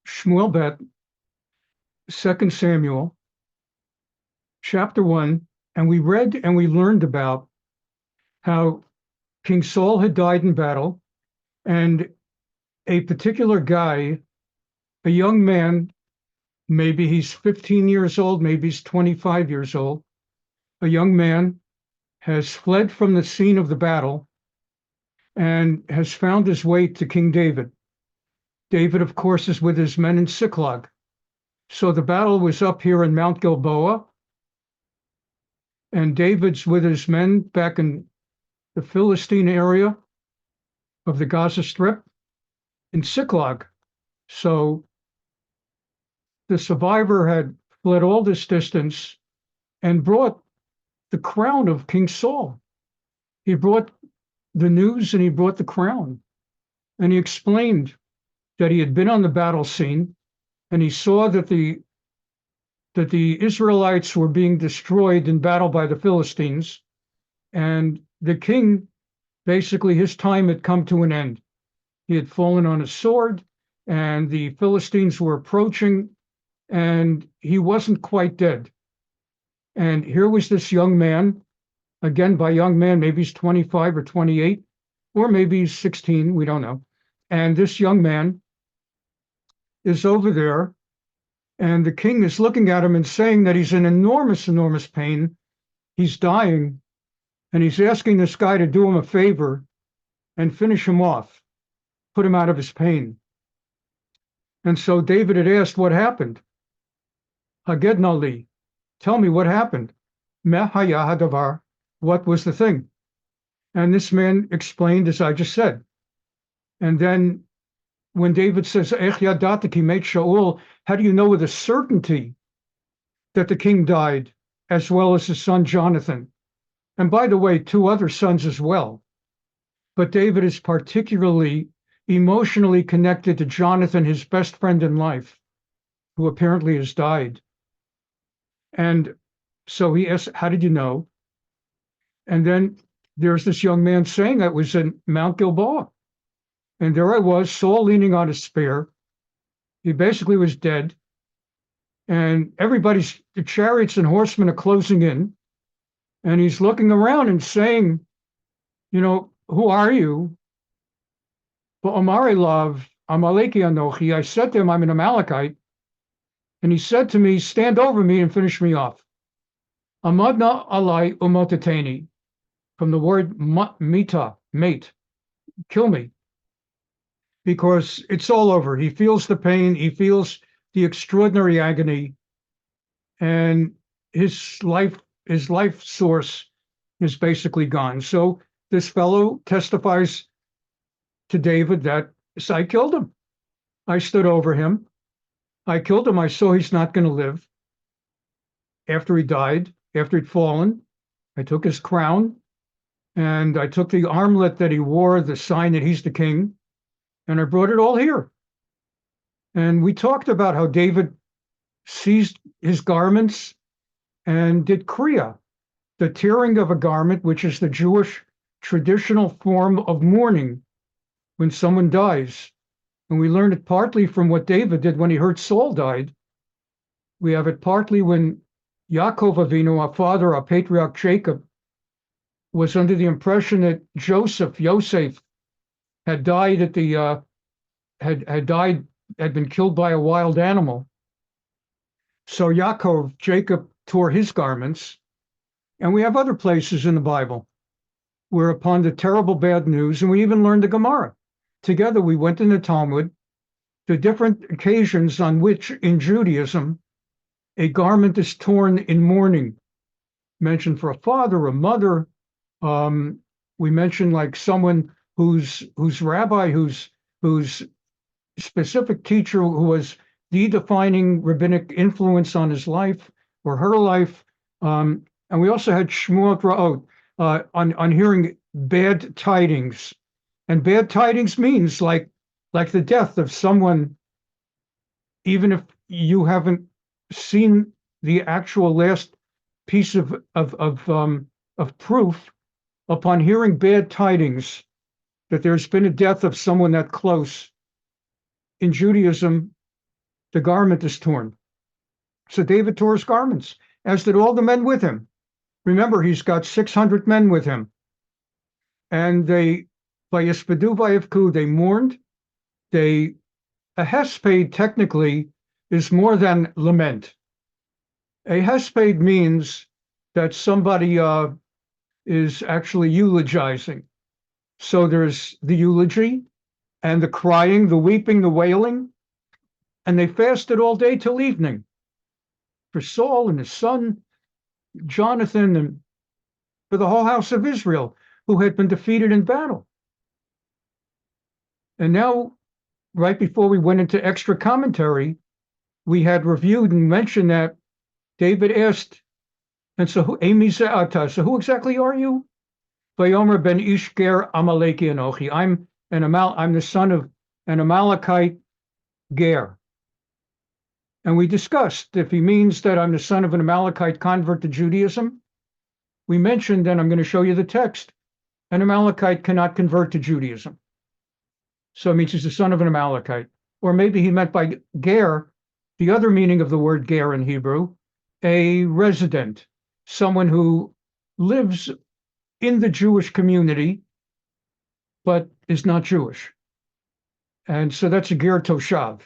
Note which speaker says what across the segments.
Speaker 1: Shmuel Bet, 2 Samuel, chapter 1, and we read and we learned about how King Saul had died in battle, and a particular guy, a young man, maybe he's 15 years old, maybe he's 25 years old, a young man has fled from the scene of the battle and has found his way to King David. David, of course, is with his men in Tziklag. So the battle was up here in Mount Gilboa, and David's with his men back in the Philistine area of the Gaza Strip in Tziklag. So the survivor had fled all this distance and brought the crown of King Saul. He brought the news and he brought the crown. And he explained that he had been on the battle scene and he saw that the Israelites were being destroyed in battle by the Philistines. And the king, basically, his time had come to an end. He had fallen on his sword, and the Philistines were approaching, and he wasn't quite dead. And here was this young man, again, by young man, maybe he's 25 or 28, or maybe he's 16, we don't know. And this young man is over there, and the king is looking at him and saying that he's in enormous, enormous pain. He's dying, and he's asking this guy to do him a favor and finish him off, put him out of his pain. And so David had asked, what happened? Hagedna li, tell me what happened. Me haya hadavar, what was the thing? And this man explained, as I just said. And then when David says, Ech yadata ki met Shaul, how do you know with a certainty that the king died, as well as his son Jonathan? And by the way, 2 other sons as well. But David is particularly emotionally connected to Jonathan, his best friend in life, who apparently has died. And so he asked, how did you know? And then there's this young man saying that was in Mount Gilboa. And there I was, Saul leaning on his spear. He basically was dead. And the chariots and horsemen are closing in. And he's looking around and saying, who are you? Amari love, Amaleki anochi. I said to him, I'm an Amalekite. And he said to me, stand over me and finish me off. Amadna alai umotateni, from the word mita, mate, kill me. Because it's all over. He feels the pain, he feels the extraordinary agony, and his life source is basically gone. So this fellow testifies to David that I killed him. I stood over him. I killed him. I saw he's not going to live. After he died, after he'd fallen, I took his crown and I took the armlet that he wore, the sign that he's the king, and I brought it all here. And we talked about how David seized his garments and did kriya, the tearing of a garment, which is the Jewish traditional form of mourning when someone dies. And we learned it partly from what David did when he heard Saul died. We have it partly when Yaakov Avinu, our father, our patriarch Jacob, was under the impression that Yosef, had died had been killed by a wild animal. So Jacob tore his garments. And we have other places in the Bible where upon the terrible bad news, and we even learned the Gemara. Together we went in the Talmud, the different occasions on which in Judaism a garment is torn in mourning. Mentioned for a father, a mother. We mentioned like someone whose rabbi, whose specific teacher who was the defining rabbinic influence on his life or her life. And we also had Shmuel Bet on hearing bad tidings. And bad tidings means like the death of someone, even if you haven't seen the actual last piece of proof, upon hearing bad tidings that there's been a death of someone that close, in Judaism, the garment is torn. So David tore his garments, as did all the men with him. Remember, he's got 600 men with him. And they, vayispedu vayivku, they mourned. A hesped technically is more than lament. A hesped means that somebody is actually eulogizing. So there's the eulogy and the crying, the weeping, the wailing, and they fasted all day till evening for Saul and his son, Jonathan, and for the whole house of Israel, who had been defeated in battle. And now, right before we went into extra commentary, we had reviewed and mentioned that David asked, and so who exactly are you? Vayomer ben Ishger Amaleki Anochi. I'm the son of an Amalekite Ger. And we discussed if he means that I'm the son of an Amalekite convert to Judaism. We mentioned, and I'm going to show you the text, an Amalekite cannot convert to Judaism. So it means he's the son of an Amalekite. Or maybe he meant by Ger, the other meaning of the word Ger in Hebrew, a resident, someone who lives in the Jewish community, but is not Jewish. And so that's a Ger Toshav.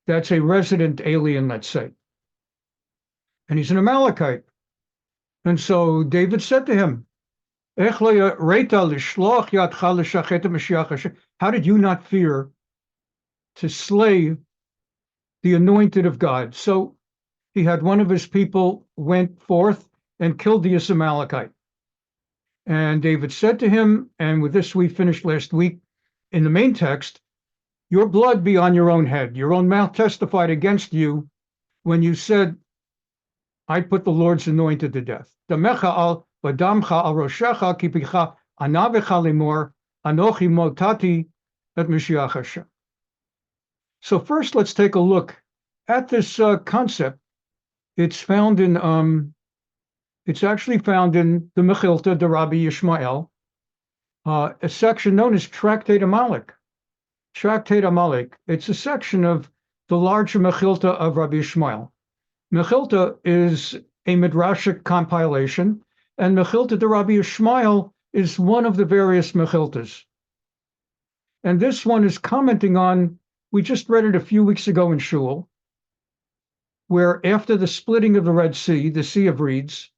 Speaker 1: That's a resident alien, let's say. And he's an Amalekite. And so David said to him, how did you not fear to slay the anointed of God? So he had one of his people went forth and killed the Amalekite. And David said to him, and with this we finished last week in the main text, your blood be on your own head. Your own mouth testified against you when you said, I put the Lord's anointed to death. Damecha al vadamcha al roshecha kipicha anavecha limor anochi motati et Mashiach Hashem. So first, let's take a look at this concept. It's found in it's actually found in the Mechilta de Rabbi Yishmael, a section known as Tractate Amalek. Tractate Amalek. It's a section of the larger Mechilta of Rabbi Yishmael. Mechilta is a Midrashic compilation, and Mechilta de Rabbi Yishmael is one of the various Mechiltas. And this one is commenting on, we just read it a few weeks ago in Shul, where after the splitting of the Red Sea, the Sea of Reeds,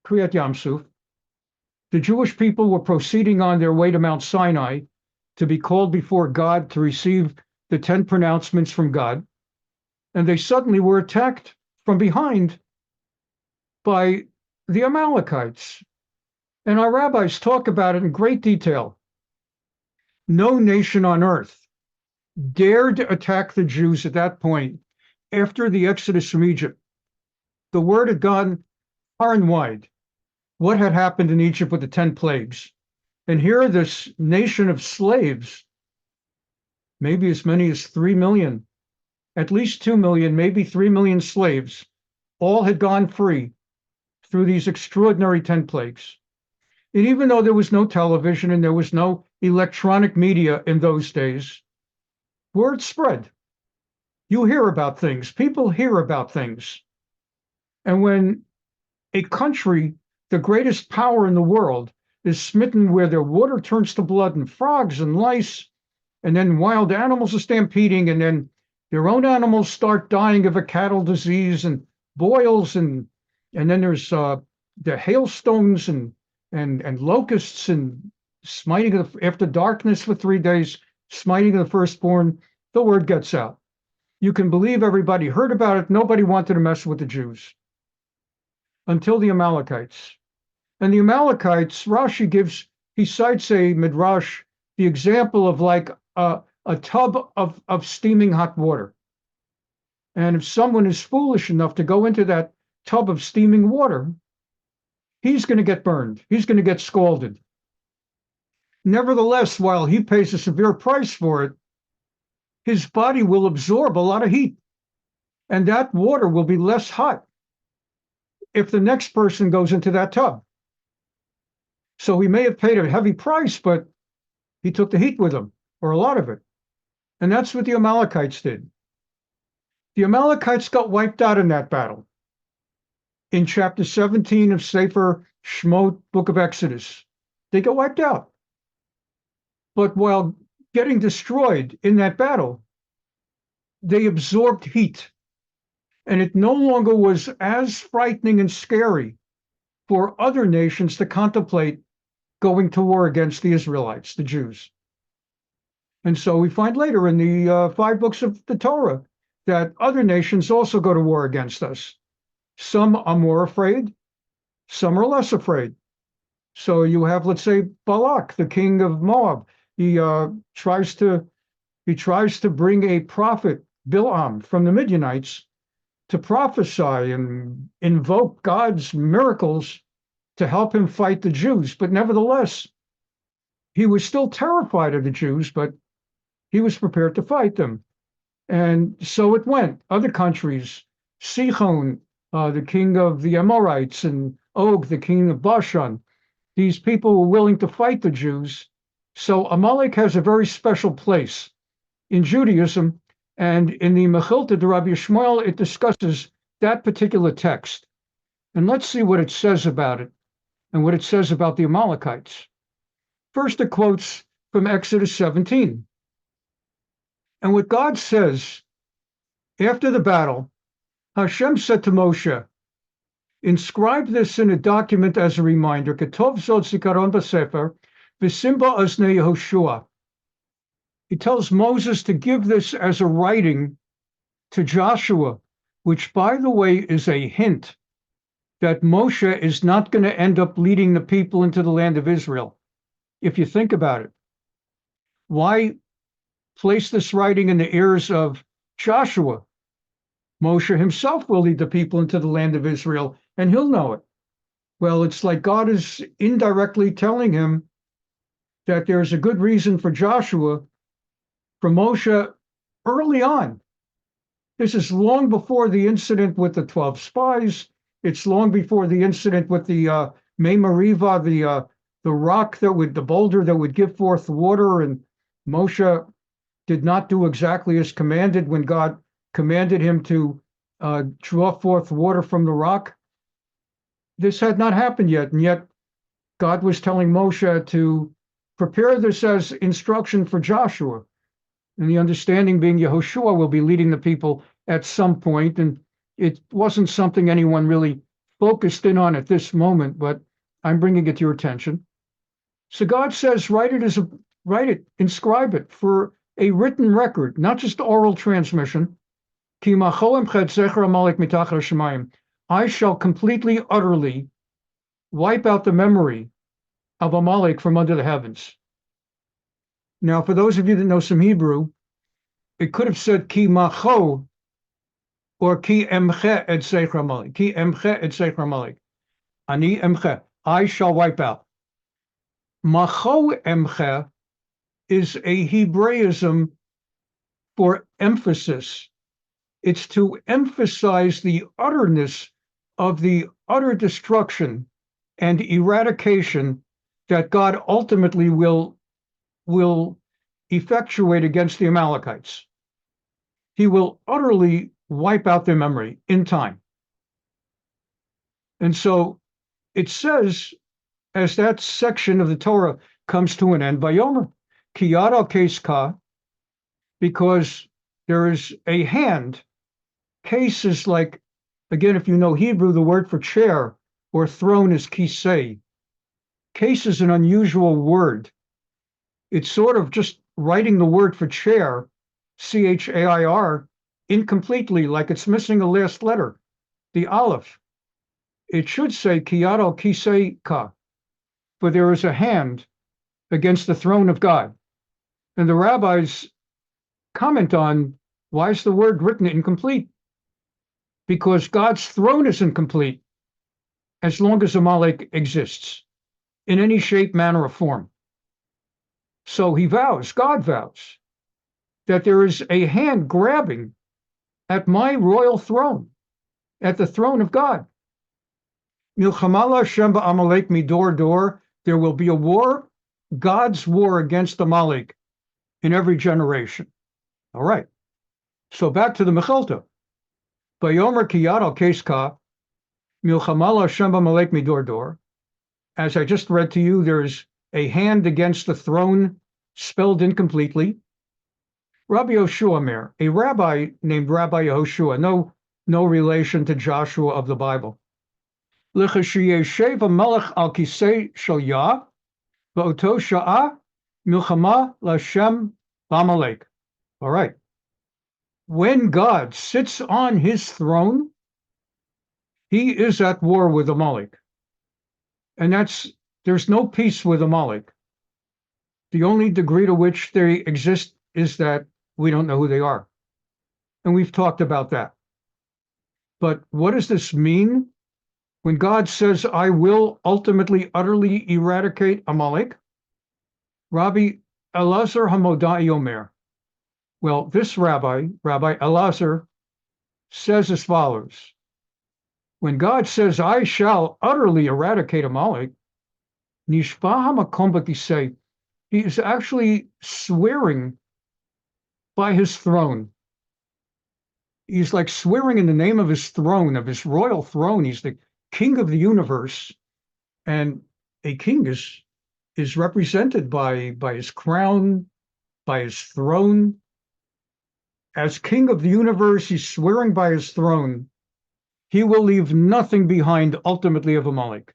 Speaker 1: Kriyat Yamsuf, the Jewish people were proceeding on their way to Mount Sinai to be called before God to receive the 10 pronouncements from God. And they suddenly were attacked from behind by the Amalekites. And our rabbis talk about it in great detail. No nation on earth dared attack the Jews at that point after the Exodus from Egypt. The word had gone far and wide what had happened in Egypt with the 10 plagues. And here this nation of slaves, maybe as many as 3 million, at least 2 million, maybe 3 million slaves, all had gone free through these extraordinary 10 plagues. And even though there was no television and there was no electronic media in those days, word spread. You hear about things. People hear about things. And when a country, the greatest power in the world, is smitten where their water turns to blood and frogs and lice, and then wild animals are stampeding, and then their own animals start dying of a cattle disease and boils, and then there's the hailstones and locusts and smiting after darkness for 3 days, smiting of the firstborn. The word gets out. You can believe everybody heard about it. Nobody wanted to mess with the Jews until the Amalekites. And the Amalekites, Rashi cites a midrash, the example of like a tub of steaming hot water. And if someone is foolish enough to go into that tub of steaming water, he's going to get burned. He's going to get scalded. Nevertheless, while he pays a severe price for it, his body will absorb a lot of heat, and that water will be less hot if the next person goes into that tub. So he may have paid a heavy price, but he took the heat with him, or a lot of it. And that's what the Amalekites did. The Amalekites got wiped out in that battle. In chapter 17 of Sefer Shmot, book of Exodus, they got wiped out. But while getting destroyed in that battle, they absorbed heat. And it no longer was as frightening and scary for other nations to contemplate going to war against the Israelites, the Jews. And so we find later in the 5 books of the Torah that other nations also go to war against us. Some are more afraid, some are less afraid. So you have, let's say, Balak, the king of Moab. He tries to bring a prophet, Bilam, from the Midianites to prophesy and invoke God's miracles to help him fight the Jews. But nevertheless, he was still terrified of the Jews, but he was prepared to fight them. And so it went. Other countries, Sihon, the king of the Amorites, and Og, the king of Bashan, these people were willing to fight the Jews. So Amalek has a very special place in Judaism. And in the Mechilta de Rabbi Shmuel, it discusses that particular text. And let's see what it says about it and what it says about the Amalekites. First, it quotes from Exodus 17. And what God says, after the battle, Hashem said to Moshe, inscribe this in a document as a reminder, Ketov zot zikaron b'sefer, v'simba oznei Yehoshua. He tells Moses to give this as a writing to Joshua, which, by the way, is a hint that Moshe is not going to end up leading the people into the land of Israel. If you think about it, why place this writing in the ears of Joshua? Moshe himself will lead the people into the land of Israel, and he'll know it. Well, it's like God is indirectly telling him that there's a good reason for Joshua, for Moshe, early on. This is long before the incident with the 12 spies. It's long before the incident with the Mei Mariva, the rock the boulder that would give forth water, and Moshe did not do exactly as commanded when God commanded him to draw forth water from the rock. This had not happened yet, and yet God was telling Moshe to prepare this as instruction for Joshua. And the understanding being Yehoshua will be leading the people at some point, and it wasn't something anyone really focused in on at this moment, but I'm bringing it to your attention. So God says, write it, inscribe it for a written record, not just oral transmission. I shall completely, utterly wipe out the memory of Amalek from under the heavens. Now, for those of you that know some Hebrew, it could have said ki macho or ki emche et secher Amalek. Ki emche et secher Amalek. Ani emche. I shall wipe out. Macho emche is a Hebraism for emphasis. It's to emphasize the utterness of the utter destruction and eradication that God ultimately will effectuate against the Amalekites. He will utterly wipe out their memory in time. And so it says, as that section of the Torah comes to an end, Vayomer, Ki yad al keska, because there is a hand. Case is like, again, if you know Hebrew, the word for chair or throne is kisei. Case is an unusual word. It's sort of just writing the word for chair, chair, incompletely, like it's missing a last letter, the Aleph. It should say ki yad al kisei ka, for there is a hand against the throne of God. And the rabbis comment on, why is the word written incomplete? Because God's throne is incomplete as long as Amalek exists in any shape, manner, or form. So he vows, God vows, that there is a hand grabbing at my royal throne, at the throne of God. Milchamala Shemba Amalek midor dor, there will be a war, God's war against Amalek in every generation. All right. So back to the Mechilta. Vayomer ki yad al keska milchama Hashem b'Amalek midor dor. As I just read to you, there's a hand against the throne spelled incompletely. Rabbi Yoshua Mer, a rabbi named Rabbi Yehoshua, no relation to Joshua of the Bible. L'chashiyeshev melech al kisei shel Yah, v'oto sha'ah milchama l'Hashem b'Amalek. All right. When God sits on his throne, he is at war with Amalek. And there's no peace with Amalek. The only degree to which they exist is that we don't know who they are. And we've talked about that. But what does this mean? When God says, I will ultimately, utterly eradicate Amalek, Rabbi Elazar Hamodai Omer. Well, this Rabbi Elazar, says as follows. When God says, I shall utterly eradicate Amalek, Nishba hamakom b'kisei, he is actually swearing by his throne. He's like swearing in the name of his throne, of his royal throne. He's the king of the universe. And a king is represented by his crown, by his throne. As king of the universe, he's swearing by his throne. He will leave nothing behind ultimately of Amalek.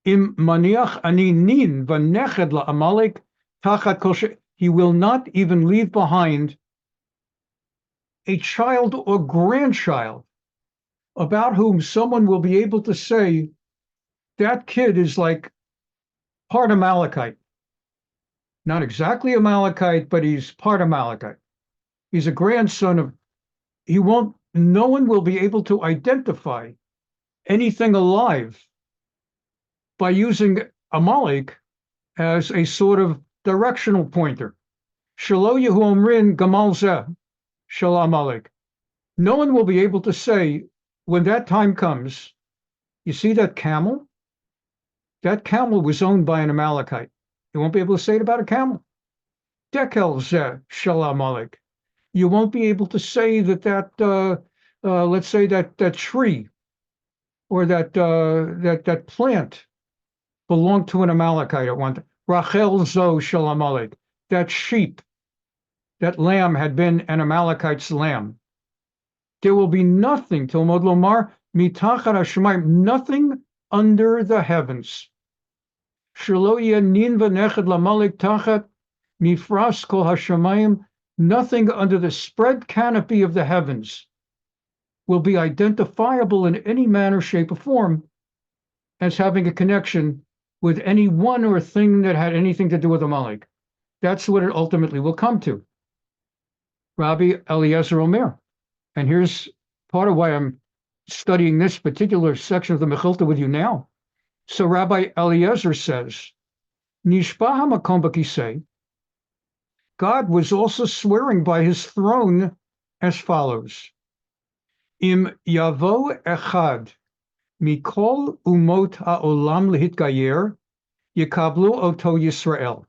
Speaker 1: Im maniach ani nin v'neched la'Amalek tachat kol she. He will not even leave behind a child or grandchild about whom someone will be able to say, that kid is like part Amalekite. Not exactly Amalekite, but he's part Amalekite. He's a grandson of, no one will be able to identify anything alive by using Amalek as a sort of directional pointer. Shelo yehu omrin gamal zeh shel Amalek. No one will be able to say, when that time comes, you see that camel? That camel was owned by an Amalekite. You won't be able to say it about a camel. Dekel zeh shel Amalek. You won't be able to say that let's say that tree or that plant belonged to an Amalekite at one time. Rachel zo shel Amalek. That sheep, that lamb had been an Amalekite's lamb. There will be nothing, Talmud lomar, mitachat hashamayim, nothing under the heavens. Shelo yanin v'neched l'Amalek tachat mifras kol hashamayim. Nothing under the spread canopy of the heavens will be identifiable in any manner, shape, or form as having a connection with any one or thing that had anything to do with Amalek. That's what it ultimately will come to. Rabbi Eliezer Omer. And here's part of why I'm studying this particular section of the Mechilta with you now. So Rabbi Eliezer says, Nishba hamakom b'kisei, God was also swearing by his throne as follows. Im yavo echad mikol umot ha'olam lehitgayer yekablu oto Yisrael.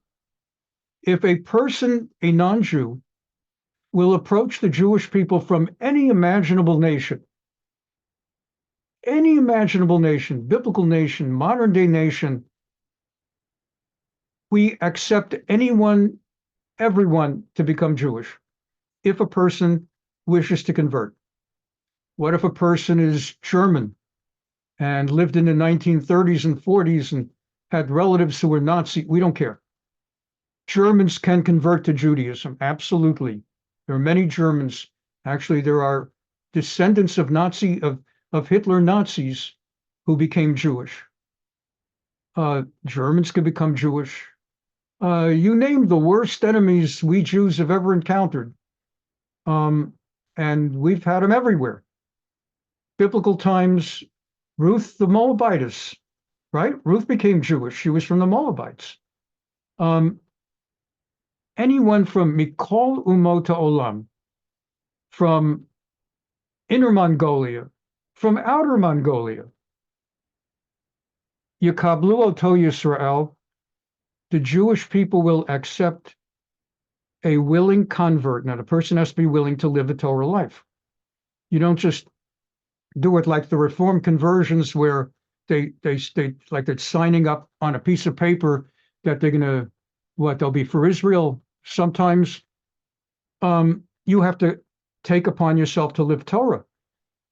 Speaker 1: If a person, a non-Jew, will approach the Jewish people from any imaginable nation, biblical nation, modern day nation, we accept everyone to become Jewish if a person wishes to convert. What if a person is German and lived in the 1930s and 40s and had relatives who were Nazi? We don't care. Germans can convert to Judaism, absolutely. There are many Germans. Actually, there are descendants of Hitler Nazis who became Jewish. Germans can become Jewish. You name the worst enemies we Jews have ever encountered. And we've had them everywhere. Biblical times, Ruth the Moabitess, right? Ruth became Jewish. She was from the Moabites. Anyone from Mikol Umot Olam, from Inner Mongolia, from Outer Mongolia, Yekablu Oto Yisrael, the Jewish people will accept a willing convert. Now, the person has to be willing to live a Torah life. You don't just do it like the Reformed conversions where they like they're signing up on a piece of paper that they're gonna they'll be for Israel. Sometimes you have to take upon yourself to live Torah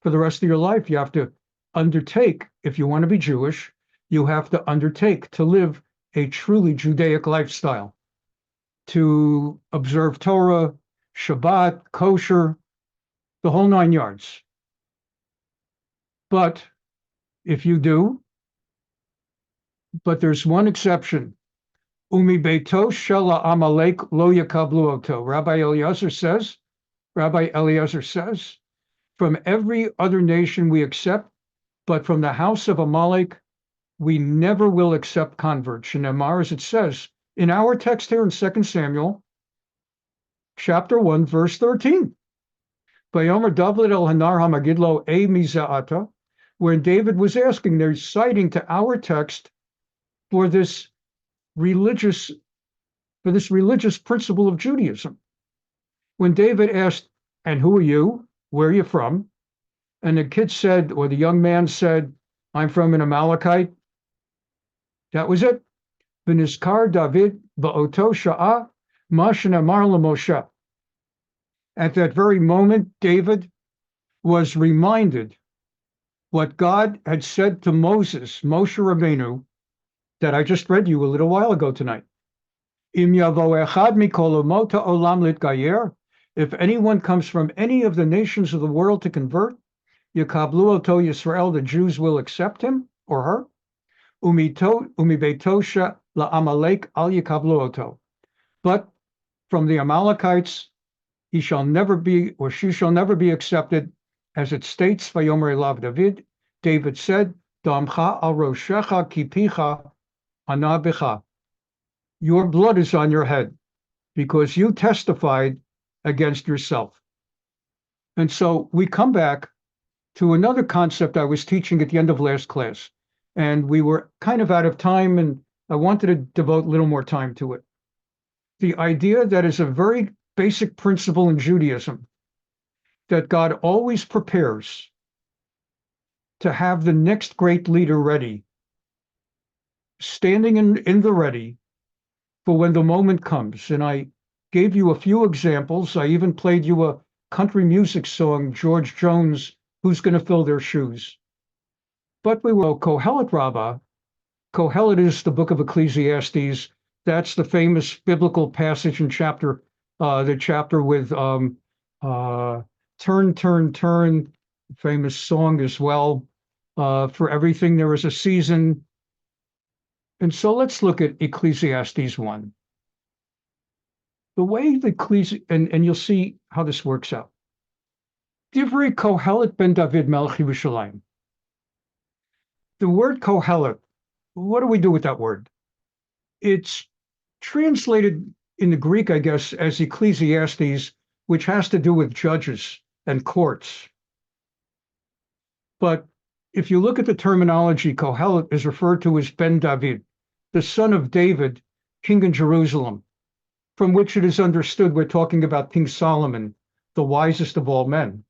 Speaker 1: for the rest of your life. You have to undertake, if you want to be Jewish, you have to undertake to live a truly Judaic lifestyle, to observe Torah, Shabbat, kosher, the whole 9 yards. But if you do, but there's one exception. Umi beito shela Amalek lo yakablu oto. Rabbi Eliezer says, from every other nation we accept, but from the house of Amalek, we never will accept converts. Shemar, as it says in our text here in 2 Samuel, chapter 1, verse 13. Vayomer David el Hanar Hamagidlo e Miza'ata, when David was asking, they're citing to our text for this religious principle of Judaism. When David asked, and who are you? Where are you from? And the kid said, or the young man said, I'm from an Amalekite. That was it. V'nizkar David ba'oto sha'a ma shenamar l'Moshe. At that very moment, David was reminded what God had said to Moshe Rabbeinu, that I just read you a little while ago tonight. Im yavo echad mikol umot ha'olam litgayer, if anyone comes from any of the nations of the world to convert, yakablu oto Yisrael, the Jews will accept him or her. Umi beitosha la Amalek al yakablu oto. But from the Amalekites, he shall never be, or she shall never be accepted, as it states, Vayomer elav David. David said, Damcha al roshecha kipicha ana bicha. Your blood is on your head, because you testified against yourself. And so we come back to another concept I was teaching at the end of last class, and we were kind of out of time, and I wanted to devote a little more time to it. The idea that is a very basic principle in Judaism, that God always prepares to have the next great leader ready, standing in the ready for when the moment comes. And I gave you a few examples. I even played you a country music song, George Jones, Who's Going to Fill Their Shoes? But we will Kohelet Rabbah. Kohelet is the book of Ecclesiastes. That's the famous biblical passage in the chapter with turn, turn, turn, famous song as well. For everything there is a season. And so let's look at Ecclesiastes 1. The way the and you'll see how this works out. Divrei Kohelet ben David Melech Yerushalayim. The word Kohelet, what do we do with that word? It's translated in the Greek, I guess, as Ecclesiastes, which has to do with judges and courts. But if you look at the terminology, Kohelet is referred to as Ben David, the son of David, king in Jerusalem, from which it is understood we're talking about King Solomon, the wisest of all men.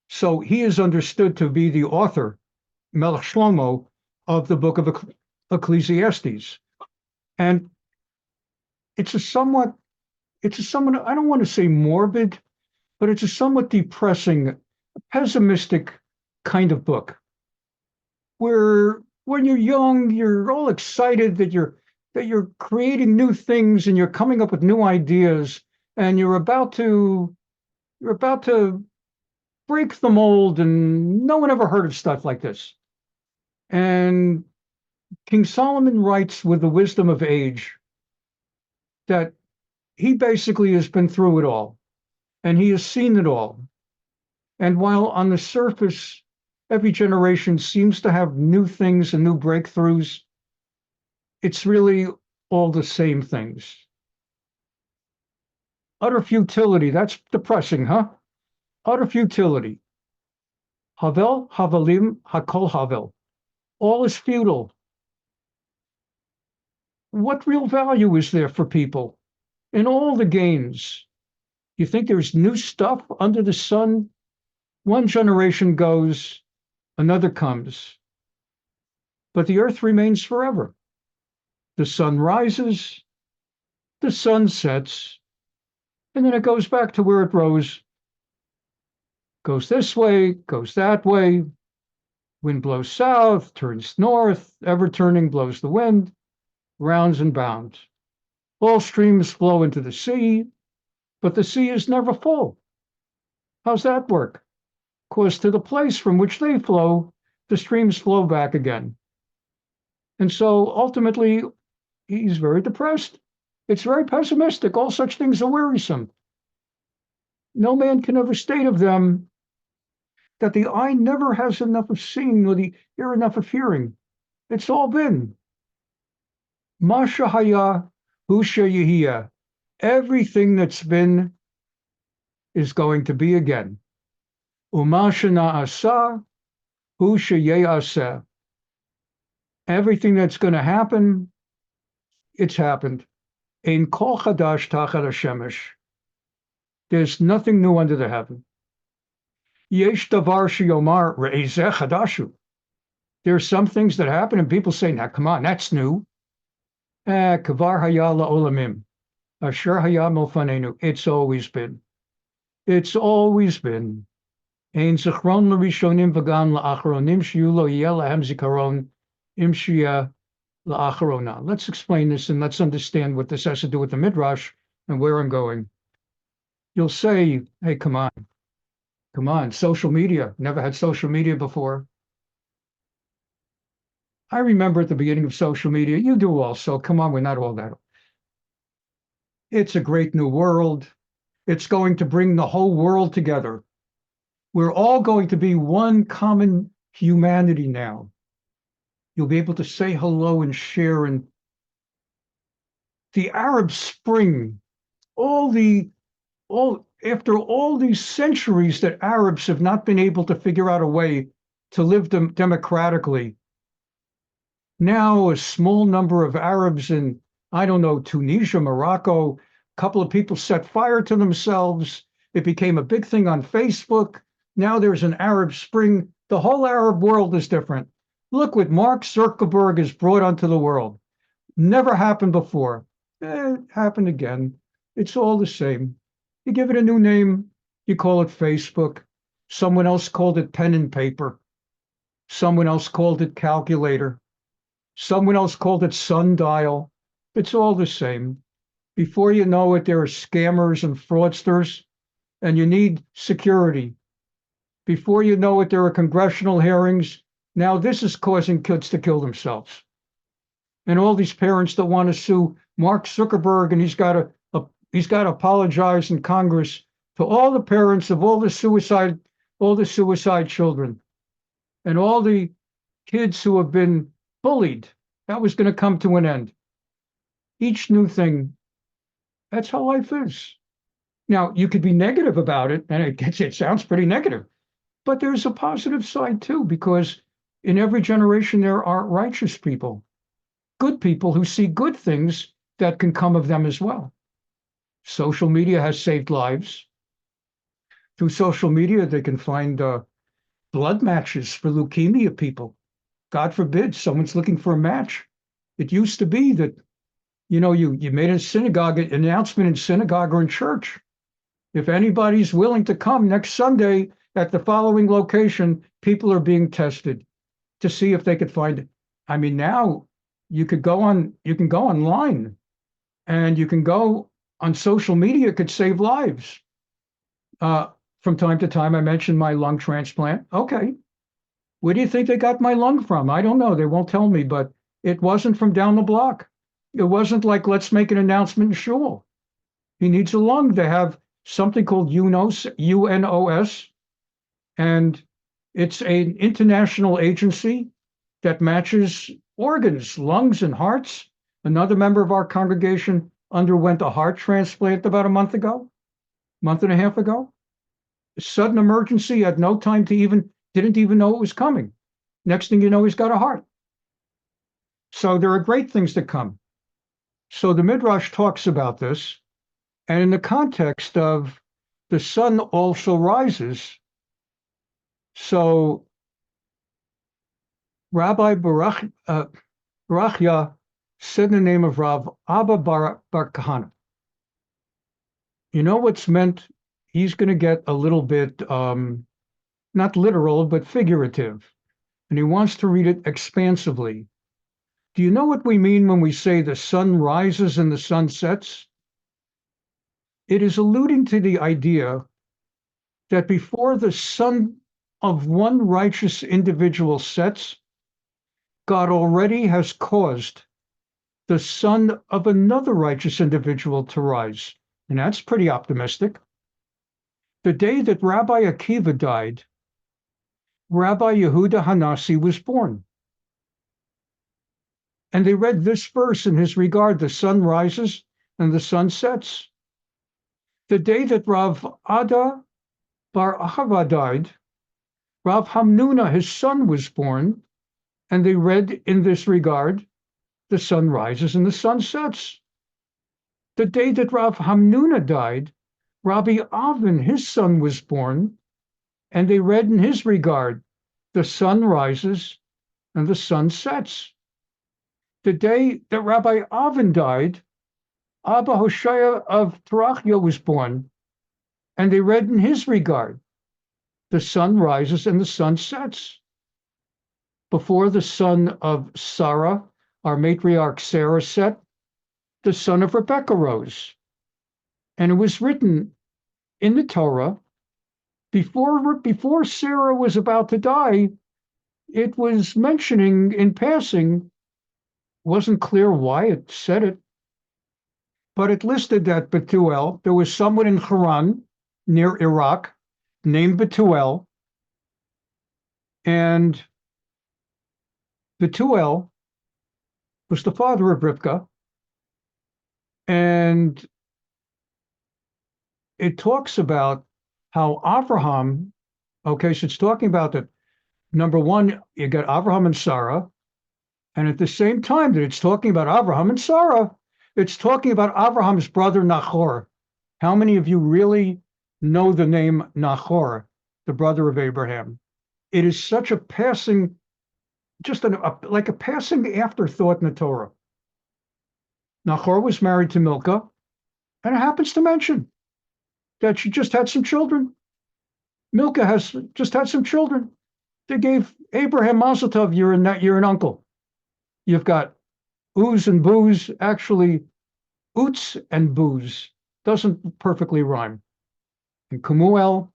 Speaker 1: So he is understood to be the author, Melech Shlomo, of the book of Ecclesiastes. And it's a somewhat, I don't want to say morbid, but it's a somewhat depressing, pessimistic kind of book, where when you're young, you're all excited that you're creating new things and you're coming up with new ideas, and you're about to break the mold, and no one ever heard of stuff like this. And King Solomon writes with the wisdom of age that he basically has been through it all, and he has seen it all. And while on the surface, every generation seems to have new things and new breakthroughs, it's really all the same things. Utter futility, that's depressing, huh? Utter futility. Havel, Havalim, Hakol Havel. All is futile. What real value is there for people? in all the gains. You think there's new stuff under the sun? One generation goes, another comes. But the earth remains forever. The sun rises, the sun sets, and then it goes back to where it rose. Goes this way, goes that way. Wind blows south, turns north, ever turning blows the wind, rounds and bounds. All streams flow into the sea, but the sea is never full. How's that work? Because to the place from which they flow, the streams flow back again. And so ultimately, he's very depressed. It's very pessimistic. All such things are wearisome. No man can ever state of them that the eye never has enough of seeing nor the ear enough of hearing. It's all been. Masha haya husha yehiyah. Everything that's been is going to be again. Umasha na'asa husha ye'aseh. Everything that's going to happen, it's happened. Ein kol chadash tachat hashemesh. There's nothing new under the heaven. Yesh davar sheyomar re'ezeh chadashu. There are some things that happen and people say, now come on, that's new. Kavar haya la'olamim. Asher haya milfanenu. It's always been. It's always been. Ein zichron l'rishonim v'gam la'achronim shiyu lo yeh lahem zikaron im shiyah la'achrona. Let's explain this and let's understand what this has to do with the Midrash and where I'm going. You'll say, hey, come on, social media. Never had social media before. I remember at the beginning of social media, you do also. Come on, we're not all that. It's a great new world. It's going to bring the whole world together. We're all going to be one common humanity now. You'll be able to say hello and share. And the Arab Spring, after all these centuries that Arabs have not been able to figure out a way to live democratically, now a small number of Arabs in, I don't know, Tunisia, Morocco, a couple of people set fire to themselves. It became a big thing on Facebook. Now there's an Arab Spring. The whole Arab world is different. Look what Mark Zuckerberg has brought onto the world. Never happened before. It happened again. It's all the same. You give it a new name, you call it Facebook. Someone else called it pen and paper. Someone else called it calculator. Someone else called it sundial. It's all the same. Before you know it, there are scammers and fraudsters, and you need security. Before you know it, there are congressional hearings. Now this is causing kids to kill themselves. And all these parents that want to sue Mark Zuckerberg, and he's got to apologize in Congress to all the parents of all the suicide children, and all the kids who have been bullied. That was going to come to an end. Each new thing, that's how life is. Now, you could be negative about it, and it sounds pretty negative, but there's a positive side too, because in every generation there are righteous people, good people who see good things that can come of them as well. Social media has saved lives. Through social media, they can find blood matches for leukemia people. God forbid someone's looking for a match. It used to be that, you made an announcement in synagogue or in church. If anybody's willing to come next Sunday at the following location, people are being tested to see if they could find it. I mean, now you can go online, and you can go on social media. It could save lives. From time to time, I mentioned my lung transplant. Okay. Where do you think they got my lung from? I don't know. They won't tell me, but it wasn't from down the block. It wasn't like, let's make an announcement in shul. He needs a lung. They have something called UNOS, and it's an international agency that matches organs, lungs, and hearts. Another member of our congregation underwent a heart transplant about a month and a half ago. A sudden emergency, had no time didn't even know it was coming. Next thing you know, he's got a heart. So there are great things to come. So the Midrash talks about this, And in the context of the sun also rises, so Rabbi Barachya said in the name of Rav Abba Bar Kahana, you know what's meant? He's going to get a little bit, not literal, but figurative. And he wants to read it expansively. Do you know what we mean when we say the sun rises and the sun sets? It is alluding to the idea that before the sun of one righteous individual sets, God already has caused the sun of another righteous individual to rise. And that's pretty optimistic. The day that Rabbi Akiva died, Rabbi Yehuda Hanasi was born. And they read this verse in his regard, the sun rises and the sun sets. The day that Rav Ada Bar Ahava died, Rav Hamnuna, his son, was born, and they read in this regard, the sun rises and the sun sets. The day that Rav Hamnuna died, Rabbi Avin, his son, was born, and they read in his regard, the sun rises and the sun sets. The day that Rabbi Avin died, Abba Hoshea of Terachia was born, and they read in his regard, the sun rises and the sun sets. Before the son of Sarah, our matriarch Sarah, set, the son of Rebekah rose. And it was written in the Torah, before Sarah was about to die, it was mentioning in passing, wasn't clear why it said it, but it listed that Bethuel, there was someone in Haran, near Iraq, named Bethuel, and Bethuel was the father of Rivka, and it talks about how Abraham, okay, so it's talking about that, number one, you got Abraham and Sarah, and at the same time that it's talking about Abraham and Sarah, it's talking about Abraham's brother Nahor. How many of you really know the name Nahor, the brother of Abraham? It is such a passing, just like a passing afterthought in the Torah. Nahor was married to Milcah, and it happens to mention that she just had some children. Milcah has just had some children. They gave Abraham Mazel Tov, you're an uncle. You've got Uz and Booz, actually Utz and Booz, doesn't perfectly rhyme. And Kemuel,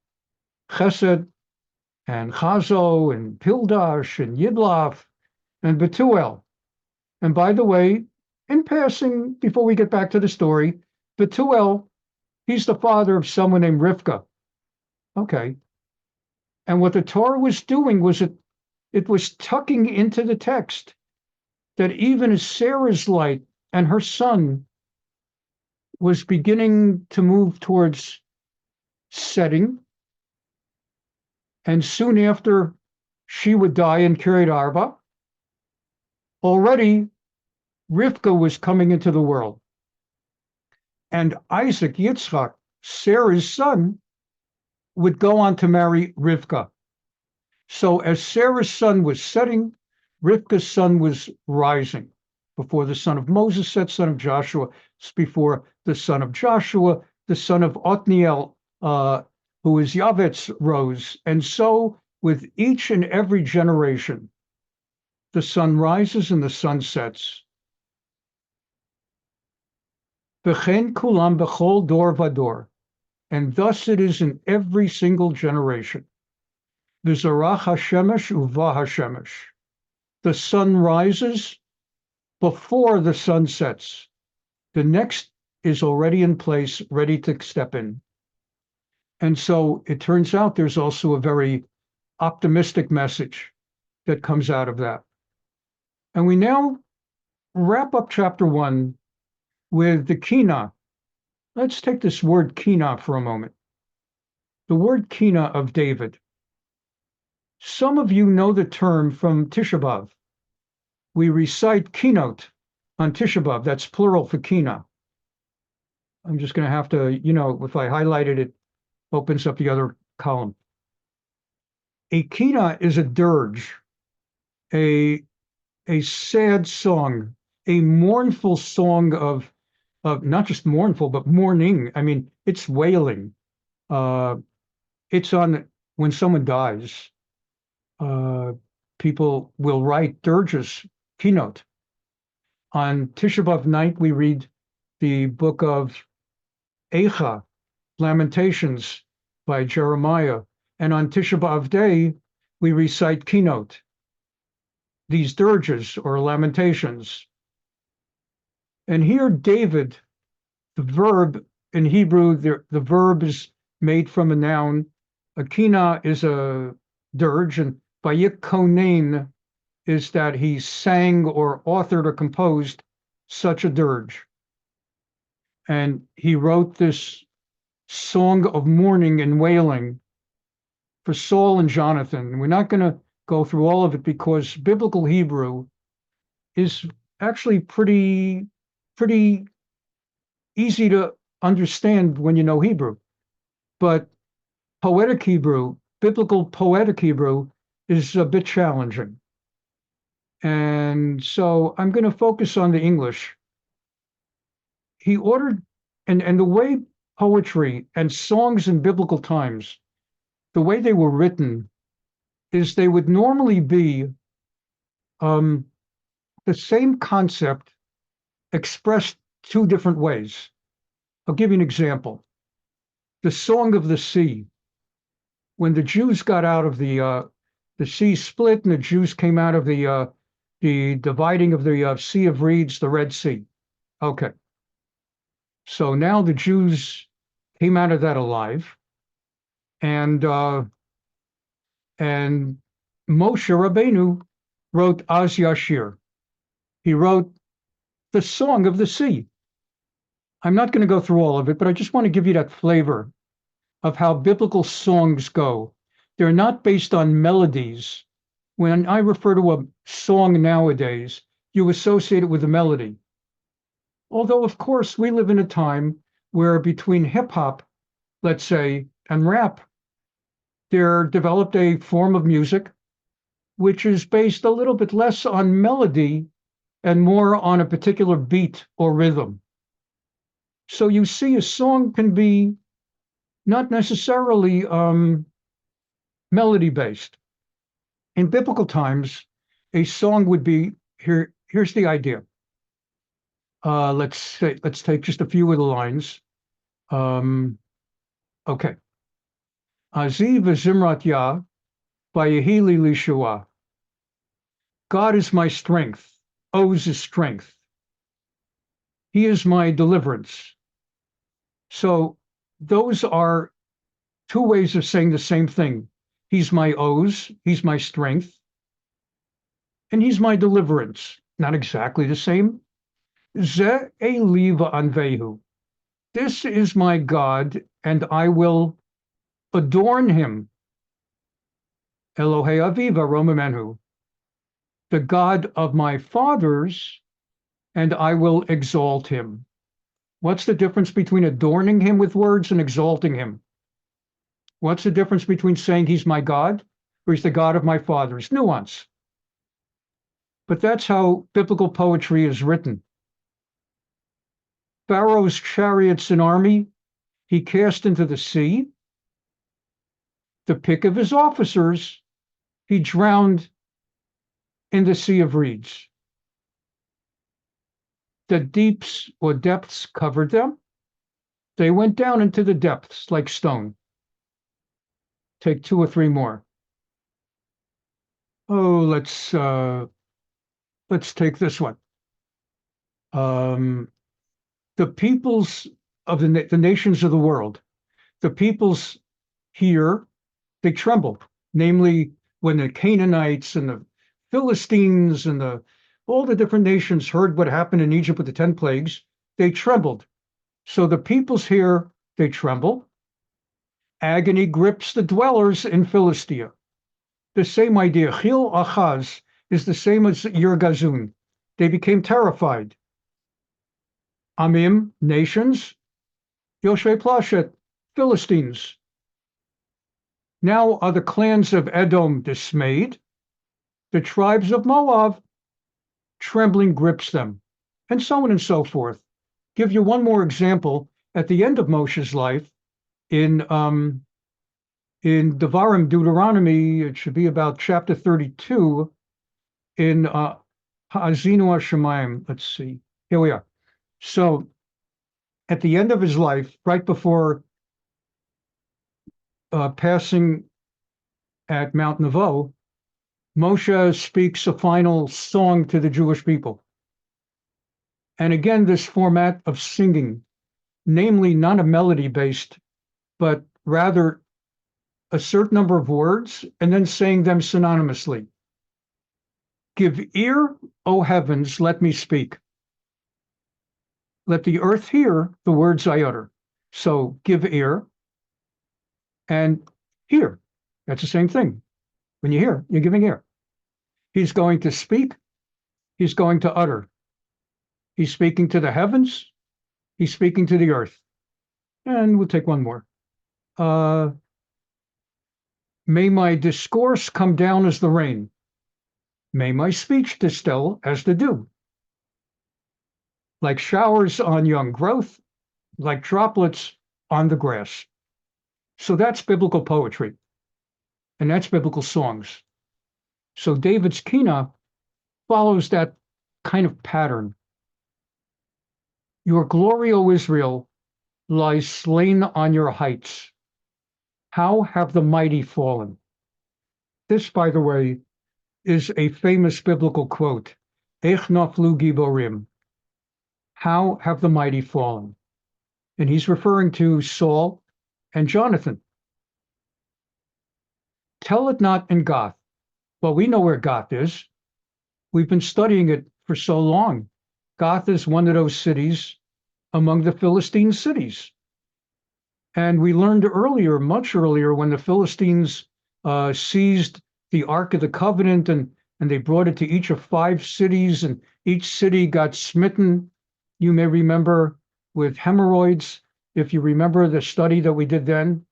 Speaker 1: Chesed, and Chazo, and Pildash, and Yidlaf, and Bethuel. And by the way, in passing, before we get back to the story, Bethuel, he's the father of someone named Rivka. Okay. And what the Torah was doing was it was tucking into the text that even as Sarah's light and her son was beginning to move towards setting, and soon after she would die in Kiryat Arba, already Rivka was coming into the world. And Isaac, Yitzchak, Sarah's son, would go on to marry Rivka. So as Sarah's son was setting, Rivka's son was rising. Before the son of Moses set, son of Joshua, before the son of Joshua, the son of Othniel, who is Yavetz, rose. And so with each and every generation, the sun rises and the sun sets. V'chen kulam b'chol dor vador. And thus it is in every single generation. V'zarach hashemesh uva hashemesh. The sun rises before the sun sets. The next is already in place, ready to step in. And so it turns out there's also a very optimistic message that comes out of that. And we now wrap up chapter 1 with the Kina. Let's take this word Kina for a moment. The word Kina of David. Some of you know the term from Tisha B'Av. We recite Kinot on Tisha B'Av, that's plural for Kina. I'm just going to have to, if I highlighted it, opens up the other column. A kina is a dirge, a a sad song, a mournful song of not just mournful, but mourning. I mean, it's wailing. Uh, it's on when someone dies. Uh, People will write dirges, keynote. On Tisha B'Av night, we read the book of Eicha, Lamentations by Jeremiah. And on Tisha B'Av day, we recite keynote, these dirges or lamentations. And here, David, the verb in Hebrew, the verb is made from a noun. A kina is a dirge, and vayikonen is that he sang or authored or composed such a dirge. And he wrote this song of mourning and wailing for Saul and Jonathan. We're not going to go through all of it because biblical Hebrew is actually pretty easy to understand when you know Hebrew. But poetic Hebrew, biblical poetic Hebrew, is a bit challenging. And so I'm going to focus on the English. He ordered, and the way poetry and songs in biblical times, the way they were written, is they would normally be the same concept expressed two different ways. I'll give you an example. The Song of the Sea. When the Jews got out of the sea split and the Jews came out of the dividing of the Sea of Reeds, the Red Sea. Okay. So now the Jews came out of that alive, and Moshe Rabbeinu wrote Az Yashir. He wrote the Song of the Sea. I'm not going to go through all of it, but I just want to give you that flavor of how biblical songs go. They're not based on melodies. When I refer to a song nowadays, you associate it with a melody. Although, of course, we live in a time where between hip hop, let's say, and rap, there developed a form of music which is based a little bit less on melody and more on a particular beat or rhythm. So you see, a song can be not necessarily melody based. In biblical times, a song would be here's the idea. Let's take just a few of the lines. Okay. Aziv Zimrat Yah Vayehili Lishua. God is my strength. Oz is strength. He is my deliverance. So those are two ways of saying the same thing. He's my Oz, he's my strength, and he's my deliverance. Not exactly the same. Ze Eliva Anvehu. This is my God, and I will adorn him. Elohei Aviva Romamenhu. The God of my fathers, and I will exalt him. What's the difference between adorning him with words and exalting him? What's the difference between saying he's my God or he's the God of my fathers? Nuance. But that's how biblical poetry is written. Pharaoh's chariots and army, he cast into the sea. The pick of his officers, he drowned in the Sea of Reeds. The deeps or depths covered them. They went down into the depths like stone. Take two or three more. Oh, let's take this one. The peoples of the nations of the world, the peoples here, they trembled. Namely, when the Canaanites and the Philistines and all the different nations heard what happened in Egypt with the 10 plagues, they trembled. So the peoples here, they tremble. Agony grips the dwellers in Philistia. The same idea, Chil Achaz, is the same as Yirgazun. They became terrified. Amim, nations, Yoshvei Plashet, Philistines. Now are the clans of Edom dismayed. The tribes of Moab, trembling grips them, and so on and so forth. Give you one more example. At the end of Moshe's life, in Devarim, Deuteronomy, it should be about chapter 32, in Ha'azinu HaShemayim. Let's see. Here we are. So at the end of his life, right before passing at Mount Nevo, Moshe speaks a final song to the Jewish people. And again, this format of singing, namely not a melody-based, but rather a certain number of words and then saying them synonymously. Give ear, O heavens, let me speak. Let the earth hear the words I utter. So give ear and hear. That's the same thing. When you hear, you're giving ear. He's going to speak. He's going to utter. He's speaking to the heavens. He's speaking to the earth. And we'll take one more. May my discourse come down as the rain. May my speech distill as the dew. Like showers on young growth, like droplets on the grass. So that's biblical poetry. And that's biblical songs. So David's Kina follows that kind of pattern. Your glory, O Israel, lies slain on your heights. How have the mighty fallen? This, by the way, is a famous biblical quote. Ech naflu giborim. How have the mighty fallen? And he's referring to Saul and Jonathan. Tell it not in Gath. Well, we know where Gath is. We've been studying it for so long. Gath is one of those cities among the Philistine cities. And we learned earlier, much earlier, when the Philistines seized the Ark of the Covenant and they brought it to each of 5 cities, and each city got smitten, you may remember, with hemorrhoids, if you remember the study that we did then.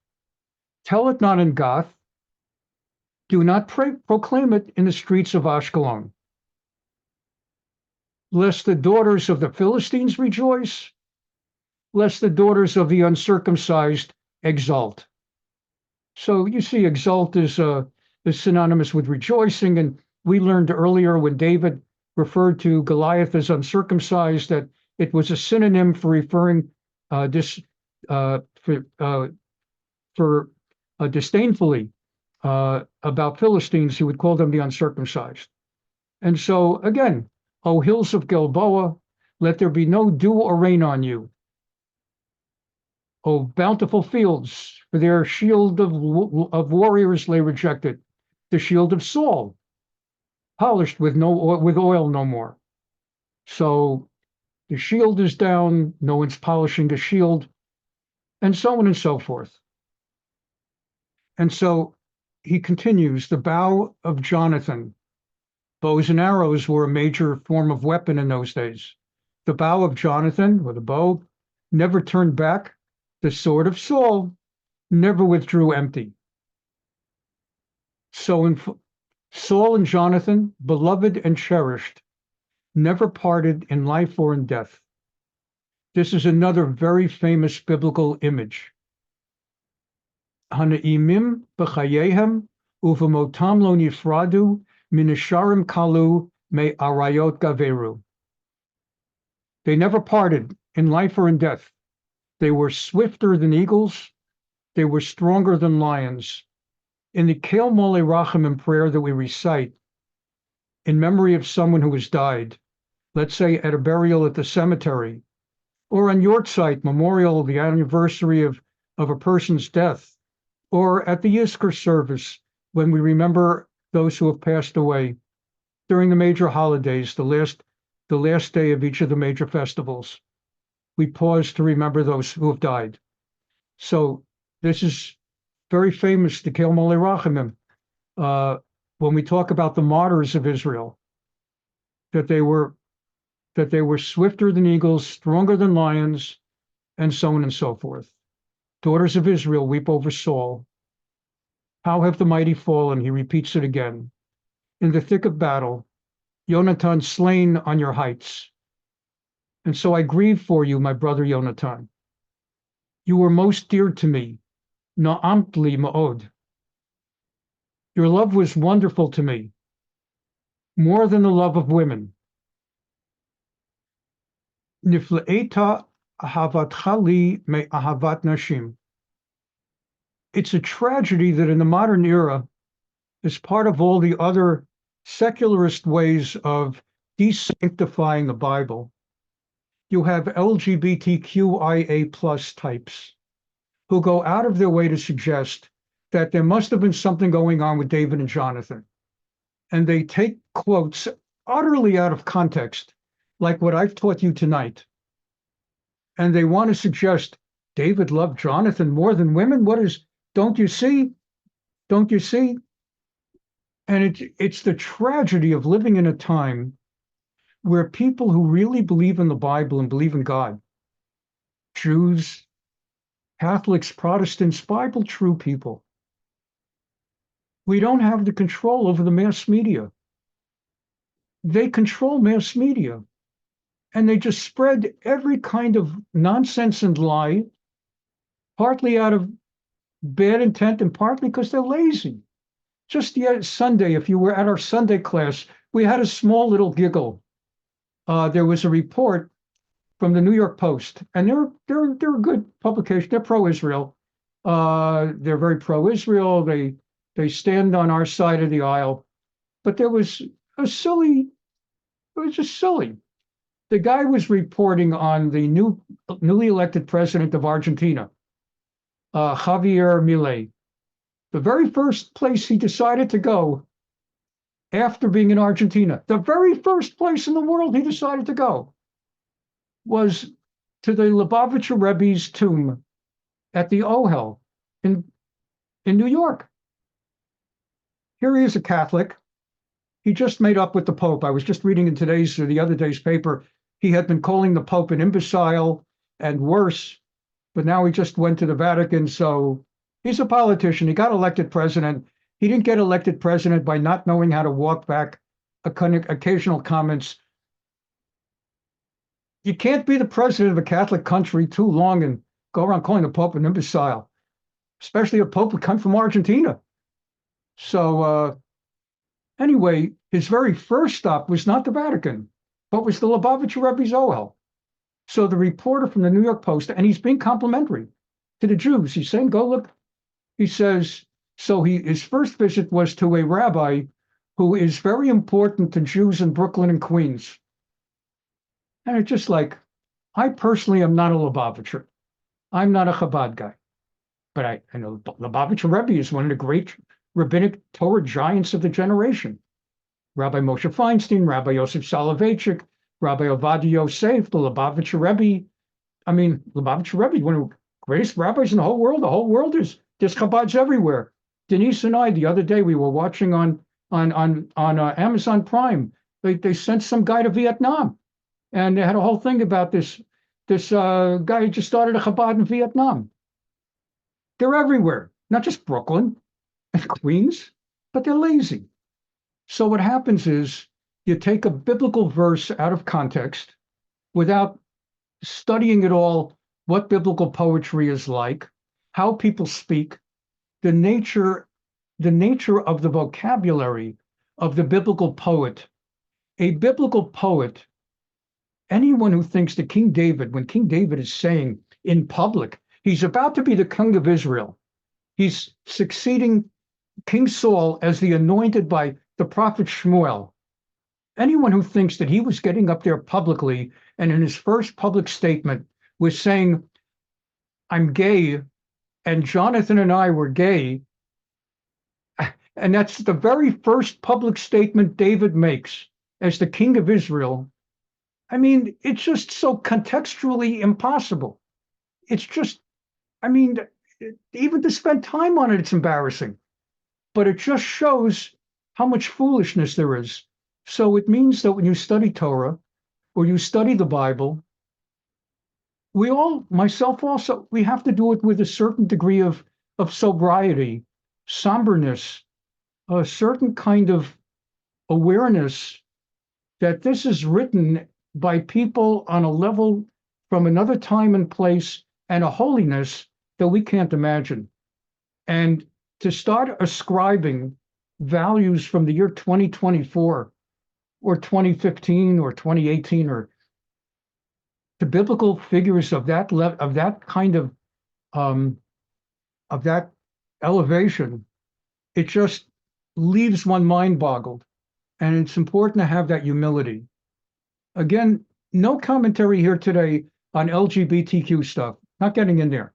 Speaker 1: Tell it not in Gath. Do not proclaim it in the streets of Ashkelon. Lest the daughters of the Philistines rejoice, lest the daughters of the uncircumcised exult. So you see, exult is synonymous with rejoicing, and we learned earlier when David referred to Goliath as uncircumcised that it was a synonym for referring disdainfully about Philistines. He would call them the uncircumcised. And so again, O hills of Gilboa, let there be no dew or rain on you. O bountiful fields, for their shield of warriors lay rejected, the shield of Saul, polished with oil no more. So the shield is down, no one's polishing the shield, and so on and so forth. And so he continues, the bow of Jonathan. Bows and arrows were a major form of weapon in those days. The bow of Jonathan, or the bow, never turned back. The sword of Saul never withdrew empty. So in Saul and Jonathan, beloved and cherished, never parted in life or in death. This is another very famous biblical image. Hanaimim b'chayehem uvemotam lo nifradu minisharim kalu me arayot gaveru. They never parted in life or in death. They were swifter than eagles. They were stronger than lions. In the Keil Mole Rachamim prayer that we recite in memory of someone who has died, let's say at a burial at the cemetery, or on your site memorial, the anniversary of a person's death, or at the Yizkor service when we remember those who have passed away during the major holidays, the last day of each of the major festivals. We pause to remember those who have died. So this is very famous, the Keil Mole Rachamim, when we talk about the martyrs of Israel, that they were swifter than eagles, stronger than lions, and so on and so forth. Daughters of Israel, weep over Saul. How have the mighty fallen? He repeats it again. In the thick of battle, Yonatan slain on your heights. And so I grieve for you, my brother Yonatan. You were most dear to me, na'amt li ma'od. Your love was wonderful to me, more than the love of women. Nifle'eta ahavatcha li me'ahavat nashim. It's a tragedy that in the modern era, as part of all the other secularist ways of desanctifying the Bible, you have LGBTQIA plus types who go out of their way to suggest that there must have been something going on with David and Jonathan. And they take quotes utterly out of context, like what I've taught you tonight. And they want to suggest David loved Jonathan more than women. Don't you see? Don't you see? And it's the tragedy of living in a time where people who really believe in the Bible and believe in God, Jews, Catholics, Protestants, Bible true people, we don't have the control over the mass media. They control mass media, and they just spread every kind of nonsense and lie, partly out of bad intent and partly because they're lazy. Just Sunday, if you were at our Sunday class, we had a small little giggle. There was a report from the New York Post, and they're a good publication. They're pro-Israel. They're very pro-Israel. They stand on our side of the aisle. But there was it was just silly. The guy was reporting on the newly elected president of Argentina, Javier Milei. The very first place he decided to go after being in Argentina, the very first place in the world he decided to go was to the Lubavitcher Rebbe's tomb at the Ohel in New York. Here he is, a Catholic. He just made up with the Pope. I was just reading in today's or the other day's paper. He had been calling the Pope an imbecile and worse, but now he just went to the Vatican. So he's a politician. He got elected president. He didn't get elected president by not knowing how to walk back occasional comments. You can't be the president of a Catholic country too long and go around calling the Pope an imbecile, especially a Pope who come from Argentina. So anyway, his very first stop was not the Vatican, but was the Lubavitcher Rebbe's Ohel. So the reporter from the New York Post, and he's being complimentary to the Jews. He's saying, go look. He says, so his first visit was to a rabbi who is very important to Jews in Brooklyn and Queens. And it's just like, I personally am not a Lubavitcher. I'm not a Chabad guy. But I know Lubavitcher Rebbe is one of the great rabbinic Torah giants of the generation. Rabbi Moshe Feinstein, Rabbi Yosef Soloveitchik, Rabbi Ovadia Yosef, the Lubavitcher Rebbe. I mean, Lubavitcher Rebbe, one of the greatest rabbis in the whole world. The whole world there's Chabads everywhere. Denise and I, the other day, we were watching on Amazon Prime. They sent some guy to Vietnam, and they had a whole thing about this guy who just started a Chabad in Vietnam. They're everywhere, not just Brooklyn and Queens, but they're lazy. So what happens is you take a biblical verse out of context without studying at all what biblical poetry is like, how people speak, the nature of the vocabulary of the biblical poet. A biblical poet, anyone who thinks that King David, when King David is saying in public, he's about to be the king of Israel, he's succeeding King Saul as the anointed by the prophet Shmuel. Anyone who thinks that he was getting up there publicly and in his first public statement was saying, I'm gay, and Jonathan and I were gay, and that's the very first public statement David makes as the king of Israel. I mean, it's just so contextually impossible. It's just, I mean, even to spend time on it, it's embarrassing. But it just shows how much foolishness there is. So it means that when you study Torah or you study the Bible, we all, myself also, we have to do it with a certain degree of sobriety, somberness, a certain kind of awareness that this is written by people on a level from another time and place and a holiness that we can't imagine. And to start ascribing values from the year 2024 or 2015 or 2018 or to biblical figures of that kind um, of that elevation, it just leaves one mind boggled. And it's important to have that humility. Again, no commentary here today on LGBTQ stuff, not getting in there,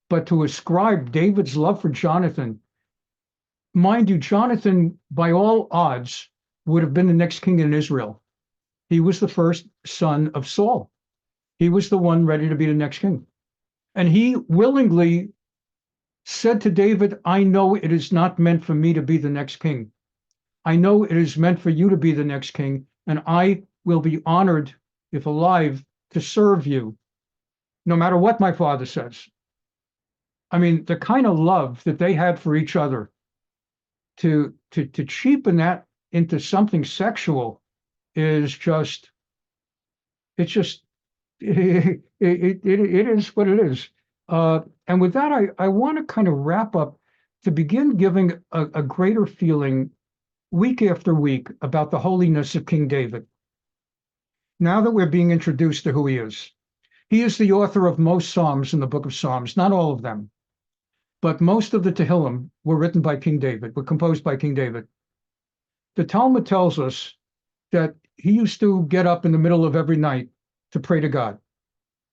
Speaker 1: but to ascribe David's love for Jonathan. Mind you, Jonathan, by all odds, would have been the next king in Israel. He was the first son of Saul. He was the one ready to be the next king. And he willingly said to David, I know it is not meant for me to be the next king. I know it is meant for you to be the next king, and I will be honored, if alive, to serve you, no matter what my father says. I mean, the kind of love that they had for each other, to cheapen that into something sexual is just, it's just, it is what it is. And with that, I want to kind of wrap up to begin giving a greater feeling week after week about the holiness of King David. Now that we're being introduced to who he is the author of most Psalms in the book of Psalms, not all of them, but most of the Tehillim were written by King David, were composed by King David. The Talmud tells us that he used to get up in the middle of every night to pray to God.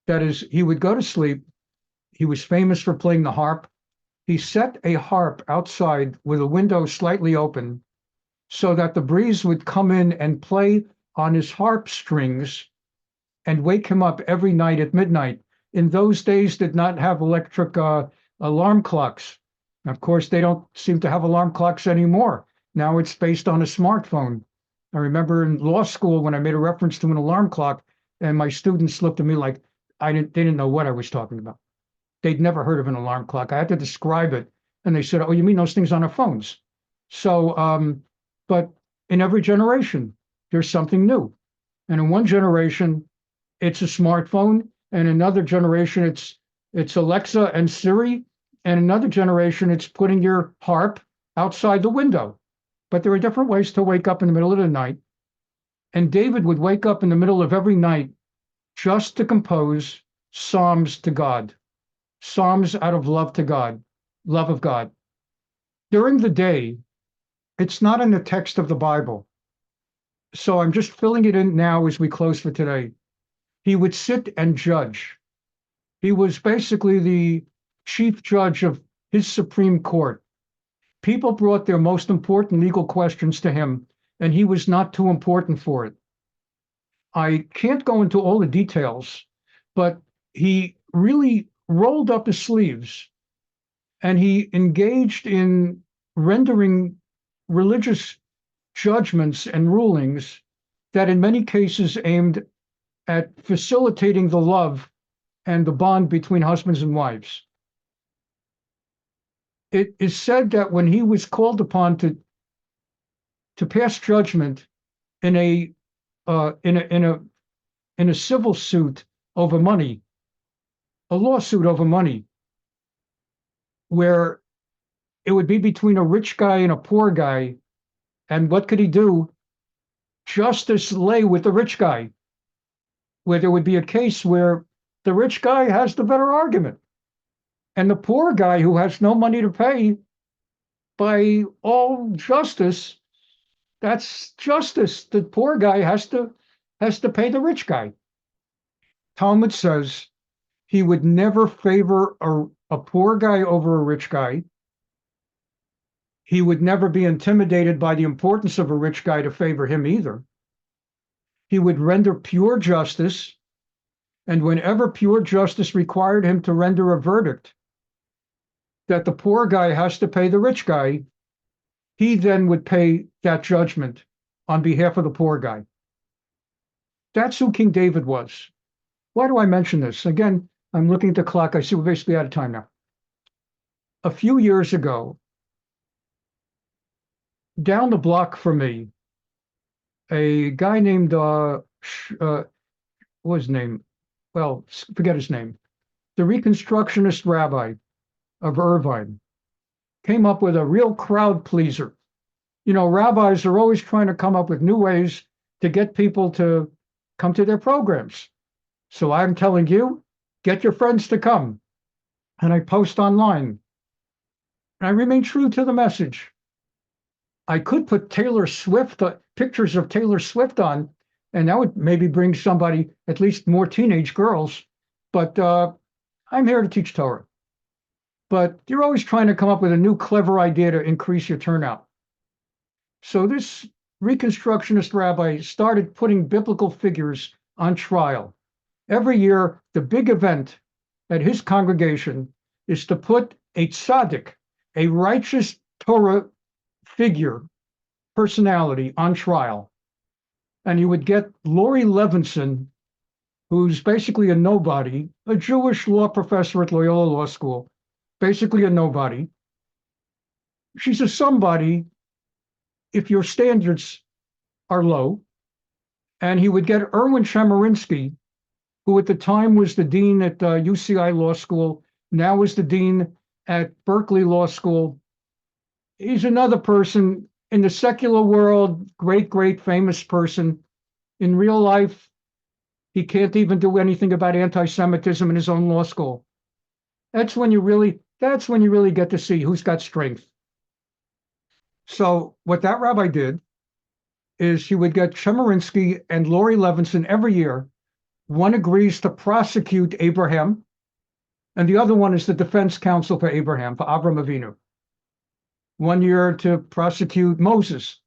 Speaker 1: That is, he would go to sleep. He was famous for playing the harp. He set a harp outside with a window slightly open so that the breeze would come in and play on his harp strings and wake him up every night at midnight. In those days, did not have electric alarm clocks. Of course, they don't seem to have alarm clocks anymore. Now it's based on a smartphone. I remember in law school when I made a reference to an alarm clock, and my students looked at me like they didn't know what I was talking about. They'd never heard of an alarm clock. I had to describe it, and they said, "Oh, you mean those things on our phones?" So, but in every generation, there's something new. And in one generation, it's a smartphone, and another generation, it's Alexa and Siri, and another generation, it's putting your harp outside the window. But there are different ways to wake up in the middle of the night. And David would wake up in the middle of every night just to compose psalms to God, psalms out of love to God, love of God. During the day, it's not in the text of the Bible. So I'm just filling it in now as we close for today. He would sit and judge. He was basically the chief judge of his Supreme Court. People brought their most important legal questions to him, and he was not too important for it. I can't go into all the details, but he really rolled up his sleeves and he engaged in rendering religious judgments and rulings that in many cases aimed at facilitating the love and the bond between husbands and wives. It is said that when he was called upon to pass judgment in a civil suit over money, a lawsuit over money, where it would be between a rich guy and a poor guy, and what could he do? Justice lay with the rich guy, where there would be a case where the rich guy has the better argument. And the poor guy who has no money to pay, by all justice, that's justice. The poor guy has to pay the rich guy. Talmud says he would never favor a poor guy over a rich guy. He would never be intimidated by the importance of a rich guy to favor him either. He would render pure justice, and whenever pure justice required him to render a verdict that the poor guy has to pay the rich guy, he then would pay that judgment on behalf of the poor guy. That's who King David was. Why do I mention this? Again, I'm looking at the clock. I see we're basically out of time now. A few years ago, down the block from me, a guy named what was his name? Well, forget his name. The Reconstructionist rabbi of Irvine came up with a real crowd pleaser. You know, rabbis are always trying to come up with new ways to get people to come to their programs. So I'm telling you, get your friends to come. And I post online. And I remain true to the message. I could put Taylor Swift, pictures of Taylor Swift on, and that would maybe bring somebody, at least more teenage girls. But I'm here to teach Torah. But you're always trying to come up with a new clever idea to increase your turnout. So this Reconstructionist rabbi started putting biblical figures on trial. Every year, the big event at his congregation is to put a tzaddik, a righteous Torah figure, personality, on trial. And you would get Lori Levinson, who's basically a nobody, a Jewish law professor at Loyola Law School, basically a nobody. She's a somebody if your standards are low. And he would get Erwin Chemerinsky, who at the time was the dean at UCI Law School, now is the dean at Berkeley Law School. He's another person in the secular world, great famous person. In real life, he can't even do anything about anti-Semitism in his own law school. That's when you really get to see who's got strength. So what that rabbi did is he would get Chemerinsky and Lori Levinson every year. One agrees to prosecute Abraham, and the other one is the defense counsel for Abraham, for Avram Avinu. 1 year to prosecute Moses,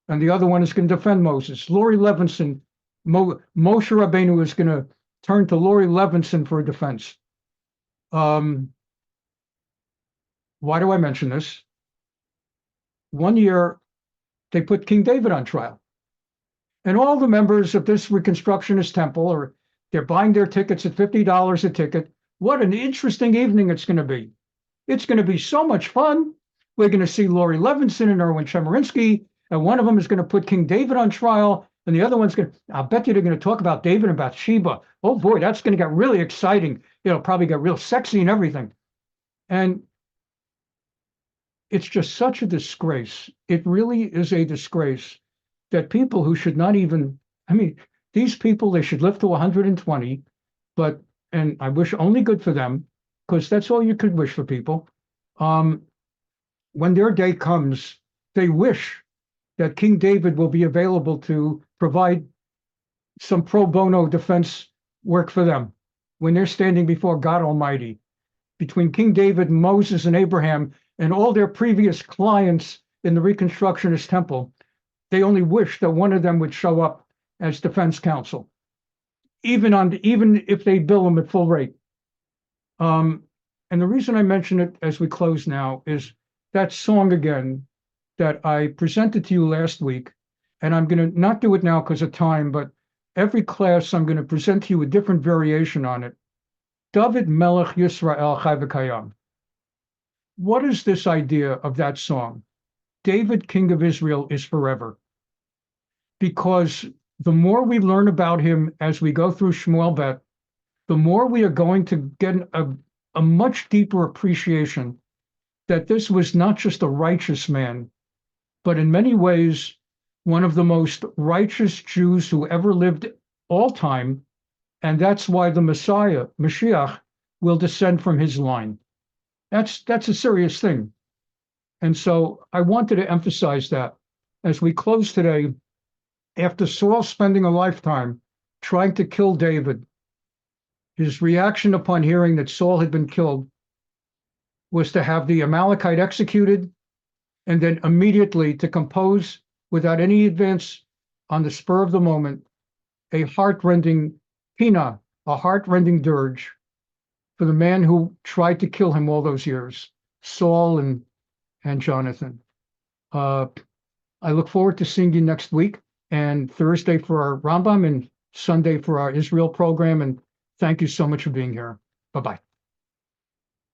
Speaker 1: and the other one is going to defend Moses. Lori Levinson, Moshe Rabbeinu is going to turn to Lori Levinson for a defense. Why do I mention this? 1 year, they put King David on trial. And all the members of this Reconstructionist temple they're buying their tickets at $50 a ticket. What an interesting evening it's going to be. It's going to be so much fun. We're going to see Lori Levinson and Erwin Chemerinsky, and one of them is going to put King David on trial, and the other one's I'll bet you they're going to talk about David and Bathsheba. Oh boy, that's going to get really exciting. It'll probably get real sexy and everything. And it's just such a disgrace. It really is a disgrace that people who should not even, these people, they should live to 120, and I wish only good for them, because that's all you could wish for people. When their day comes, they wish that King David will be available to provide some pro bono defense work for them when they're standing before God Almighty. Between King David, Moses, and Abraham, and all their previous clients in the Reconstructionist temple, they only wish that one of them would show up as defense counsel, even if they bill them at full rate. And the reason I mention it as we close now is that song again that I presented to you last week, and I'm going to not do it now because of time, but every class I'm going to present to you a different variation on it. David Melech Yisrael Chai V'Kayam. What is this idea of that song? David, King of Israel, is forever. Because the more we learn about him as we go through Shmuel Bet, the more we are going to get a much deeper appreciation that this was not just a righteous man, but in many ways, one of the most righteous Jews who ever lived all time. And that's why the Messiah, Mashiach, will descend from his line. That's a serious thing. And so I wanted to emphasize that as we close today, after Saul spending a lifetime trying to kill David, his reaction upon hearing that Saul had been killed was to have the Amalekite executed, and then immediately to compose, without any advance, on the spur of the moment, a heart-rending pina, a heart-rending dirge for the man who tried to kill him all those years, Saul and Jonathan. I look forward to seeing you next week, and Thursday for our Rambam and Sunday for our Israel program. And Thank you so much for being here. Bye-bye.